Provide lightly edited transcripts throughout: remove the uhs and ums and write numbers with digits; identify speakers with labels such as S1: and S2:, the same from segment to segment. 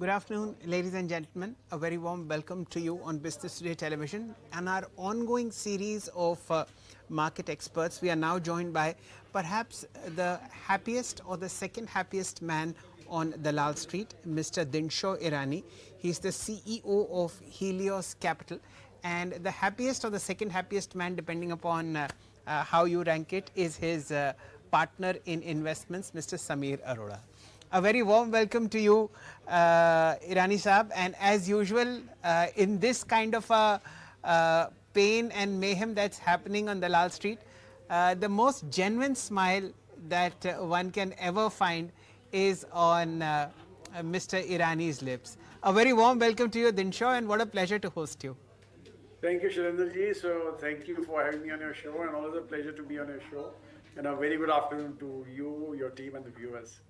S1: Good afternoon, ladies and gentlemen. A very warm welcome to you on Business Today Television and our ongoing series of market experts. We are now joined by perhaps the happiest or the second happiest man on Dalal Street, Mr. Dinshaw Irani. He's the CEO of Helios Capital, and the happiest or the second happiest man, depending upon how you rank it, is his partner in investments, Mr. Samir Arora. A very warm welcome to you, Irani Saab. And as usual, in this kind of a pain and mayhem that's happening on Dalal Street, the most genuine smile that one can ever find is on Mr. Irani's lips. A very warm welcome to you, Dinshaw, and what a pleasure to host you.
S2: Thank you, Shalendraji. So thank you for having me on your show, and always a pleasure to be on your show. And a very good afternoon to you, your team, and the viewers.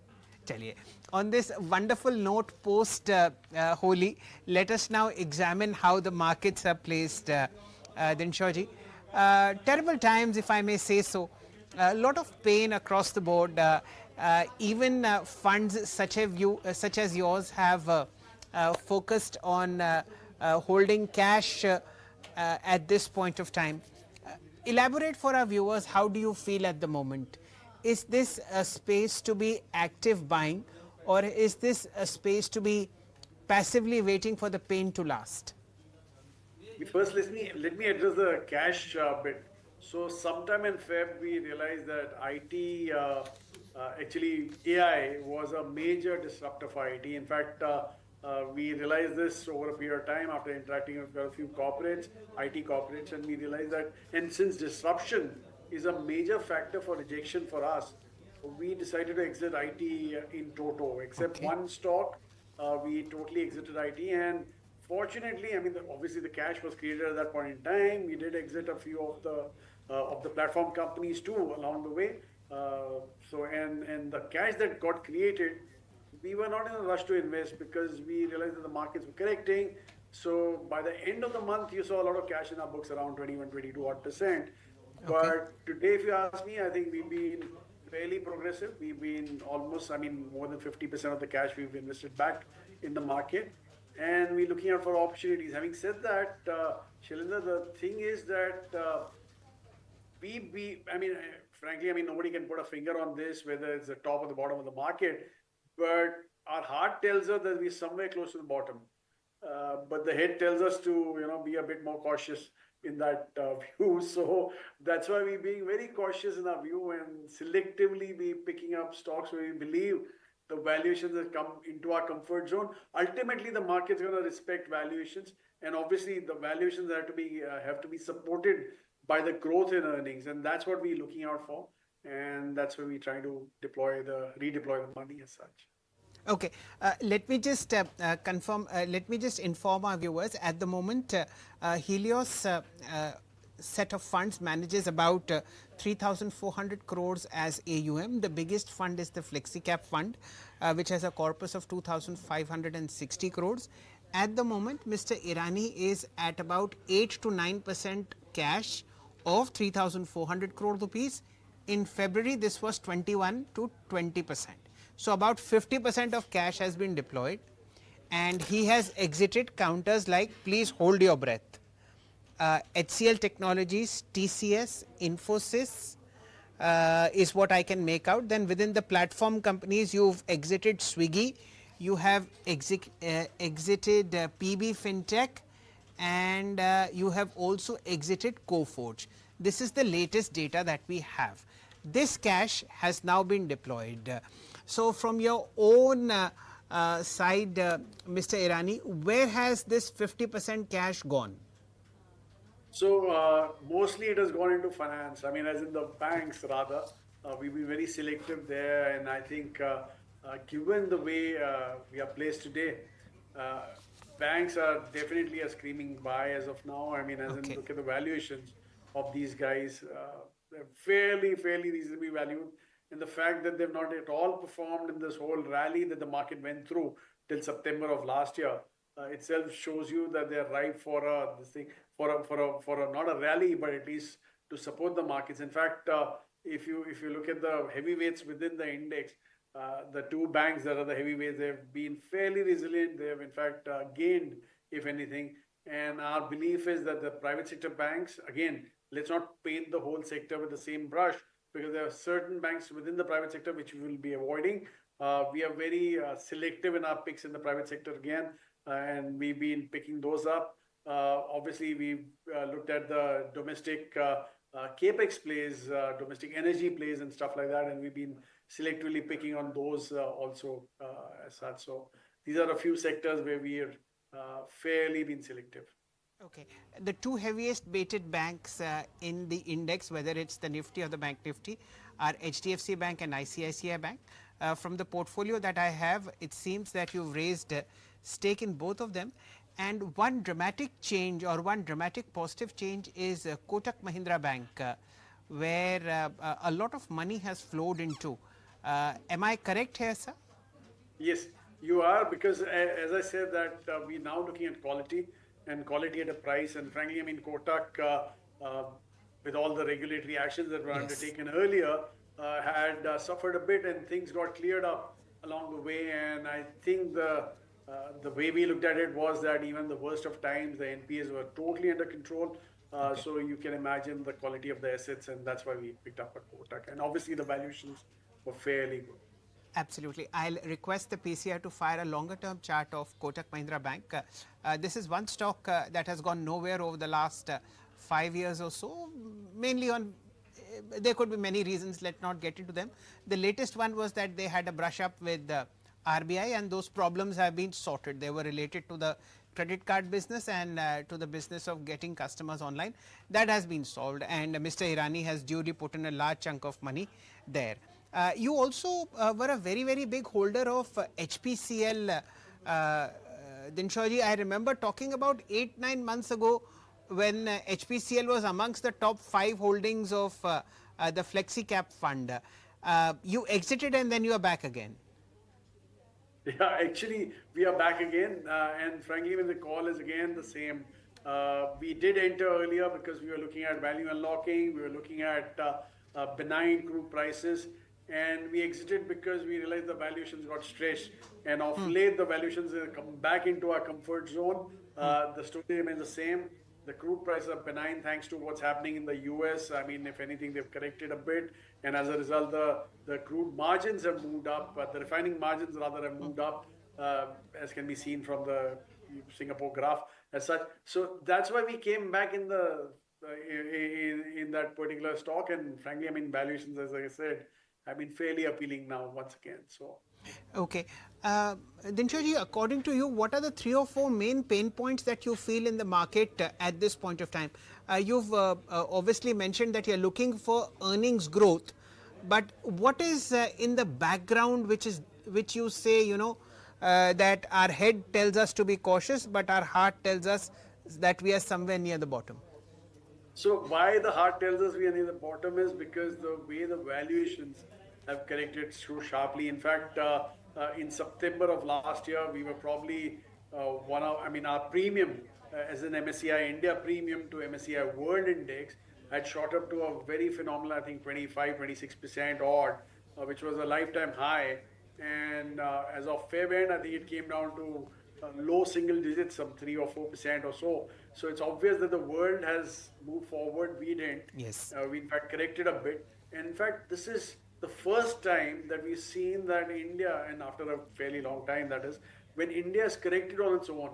S1: चलिए, on this wonderful note post Holi, let us now examine how the markets are placed, Dinshaw ji. Terrible times, if I may say so. A lot of pain across the board. Even funds such as yours have focused on holding cash at this point of time. Elaborate for our viewers, how do you feel at the moment? Is this a space to be active buying, or is this a space to be passively waiting for the pain to last?
S2: First, let me address the cash bit. So sometime in Feb, we realized that IT, actually AI was a major disruptor for IT. In fact, we realized this over a period of time after interacting with a few corporates, IT corporates, and we realized that, and since disruption is a major factor for rejection for us, we decided to exit IT in toto. Except one stock, we totally exited IT. And fortunately, I mean, obviously the cash was created at that point in time. We did exit a few of the platform companies too along the way. And the cash that got created, we were not in a rush to invest because we realized that the markets were correcting. So by the end of the month, you saw a lot of cash in our books, around 21, 22 odd percent. But today, if you ask me, I think we've been fairly progressive. We've been almost, I mean, more than 50% of the cash we've invested back in the market. And we're looking out for opportunities. Having said that, Shailendra, the thing is that I mean, frankly, I mean, nobody can put a finger on this, whether it's the top or the bottom of the market. But our heart tells us that we're somewhere close to the bottom. But the head tells us to, be a bit more cautious in that view. So that's why we're being very cautious in our view and selectively be picking up stocks where we believe the valuations that come into our comfort zone. Ultimately, the market's going to respect valuations, and obviously the valuations have to be supported by the growth in earnings, and that's what we're looking out for, and that's where we try to redeploy the money as such.
S1: Okay, let me just confirm, let me just inform our viewers. At the moment, Helios set of funds manages about 3,400 crores as AUM. The biggest fund is the FlexiCap fund, which has a corpus of 2,560 crores. At the moment, Mr. Irani is at about 8 to 9% cash of 3,400 crore rupees. In February, this was 21 to 20%. So about 50% of cash has been deployed, and he has exited counters like please hold your breath. HCL Technologies, TCS, Infosys is what I can make out. Then within the platform companies, you've exited Swiggy, you have exited PB Fintech, and you have also exited Coforge. This is the latest data that we have. This cash has now been deployed. So from your own side, Mr. Irani, where has this 50% cash gone?
S2: So mostly it has gone into finance. I mean, as in the banks rather. We've been very selective there, and I think given the way we are placed today, banks are definitely a screaming buy as of now. I mean, as in look at the valuations of these guys, they're fairly reasonably valued. And the fact that they've not at all performed in this whole rally that the market went through till September of last year itself shows you that they're ripe for not a rally, but at least to support the markets. In fact, if you look at the heavyweights within the index, the two banks that are the heavyweights, they've been fairly resilient. They have, in fact, gained, if anything. And our belief is that the private sector banks, again, let's not paint the whole sector with the same brush, because there are certain banks within the private sector which we will be avoiding. We are very selective in our picks in the private sector again, and we've been picking those up. Obviously, we've looked at the domestic capex plays, domestic energy plays, and stuff like that, and we've been selectively picking on those also as such. So these are a few sectors where we are fairly been selective.
S1: Okay. The two heaviest weighted banks in the index, whether it's the Nifty or the Bank Nifty, are HDFC Bank and ICICI Bank. From the portfolio that I have, it seems that you've raised stake in both of them. And one dramatic change or one dramatic positive change is Kotak Mahindra Bank, where a lot of money has flowed into. Am I correct here, sir?
S2: Yes, you are, because as I said that we're now looking at quality, and quality at a price. And frankly, I mean, Kotak, with all the regulatory actions that were undertaken earlier, had suffered a bit, and things got cleared up along the way. And I think the way we looked at it was that even the worst of times, the NPAs were totally under control. So you can imagine the quality of the assets, and that's why we picked up at Kotak. And obviously, the valuations were fairly good.
S1: Absolutely. I'll request the PCR to fire a longer term chart of Kotak Mahindra Bank. This is one stock that has gone nowhere over the last 5 years or so, mainly on, there could be many reasons, let's not get into them. The latest one was that they had a brush up with RBI, and those problems have been sorted. They were related to the credit card business and to the business of getting customers online. That has been solved, and Mr. Irani has duly put in a large chunk of money there. You also were a very, very big holder of HPCL. Dinshaji, I remember talking about 8-9 months ago when HPCL was amongst the top 5 holdings of the Flexi Cap fund. You exited and then you are back again.
S2: Yeah, actually, we are back again, and frankly, when the call is again the same, we did enter earlier because we were looking at value unlocking, we were looking at benign crude prices, and we exited because we realized the valuations got stretched, and of late the valuations have come back into our comfort zone. The story remains the same. The crude prices are benign thanks to what's happening in the US. I mean, if anything, they've corrected a bit, and as a result, the crude margins have moved up, but the refining margins rather have moved up, as can be seen from the Singapore graph as such. So that's why we came back in the in that particular stock, and frankly, I mean, valuations, as I said, have been fairly appealing now once again. So.
S1: Okay. Dinshaji, according to you, what are the 3 or 4 main pain points that you feel in the market at this point of time? You've obviously mentioned that you're looking for earnings growth, but what is in the background which you say, you know, that our head tells us to be cautious, but our heart tells us that we are somewhere near the bottom?
S2: So why the heart tells us we are near the bottom is because the way the valuations have corrected so sharply. In fact, in September of last year, we were probably our premium as an MSCI India premium to MSCI World Index had shot up to a very phenomenal, I think 25-26% odd, which was a lifetime high. And as of Feb end, I think it came down to low single digits, some 3 or 4% or so. So it's obvious that the world has moved forward. We didn't.
S1: Yes.
S2: We in fact corrected a bit. And in fact, this is the first time that we've seen that India, and after a fairly long time that is, when India has corrected on its own,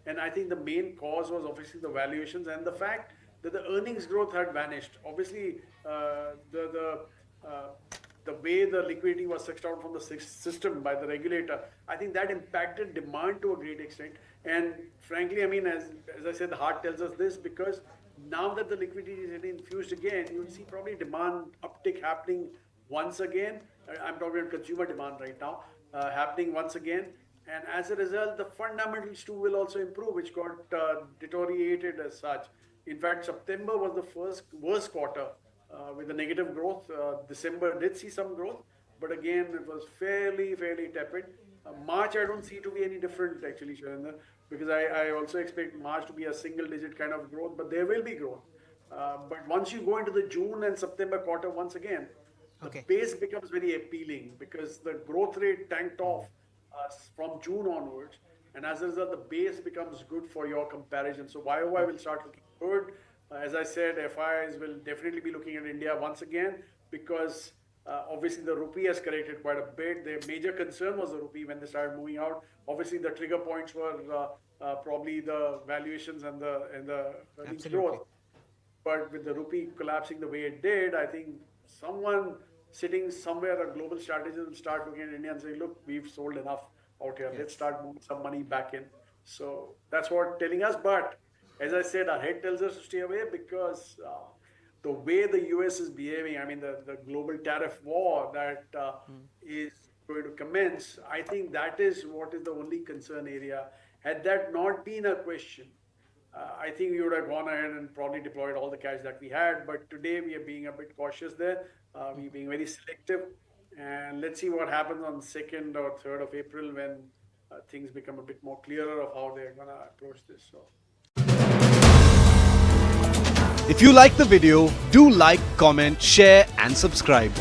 S2: and I think the main cause was obviously the valuations and the fact that the earnings growth had vanished. Obviously, the way the liquidity was sucked out from the system by the regulator, I think that impacted demand to a great extent. And frankly, I mean, as I said, the heart tells us this because now that the liquidity is getting infused again, you'll see probably demand uptick happening once again. I'm talking about consumer demand right now, happening once again. And as a result, the fundamentals too will also improve, which got deteriorated as such. In fact, September was the worst quarter with a negative growth. December did see some growth, but again, it was fairly tepid. March, I don't see to be any different actually, Sharendra, because I also expect March to be a single digit kind of growth, but there will be growth. But once you go into the June and September quarter once again, the
S1: Okay.
S2: base becomes very appealing because the growth rate tanked off from June onwards, and as a result, the base becomes good for your comparison. So YOY will start looking good. As I said, FIs will definitely be looking at India once again because obviously the rupee has corrected quite a bit. Their major concern was the rupee when they started moving out. Obviously, the trigger points were probably the valuations and the earnings
S1: Absolutely.
S2: growth. But with the rupee collapsing the way it did, I think someone sitting somewhere, a global strategist, will start looking at India and saying, look, we've sold enough out here. Let's
S1: Yes.
S2: start moving some money back in. So that's what telling us. But as I said, our head tells us to stay away because the way the US is behaving, I mean, the global tariff war that is going to commence, I think that is what is the only concern area. Had that not been a question, I think we would have gone ahead and probably deployed all the cash that we had. But today we are being a bit cautious there. We're being very selective. And let's see what happens on 2nd or 3rd of April when things become a bit more clearer of how they're going to approach this. So.
S3: If you like the video, do like, comment, share and subscribe.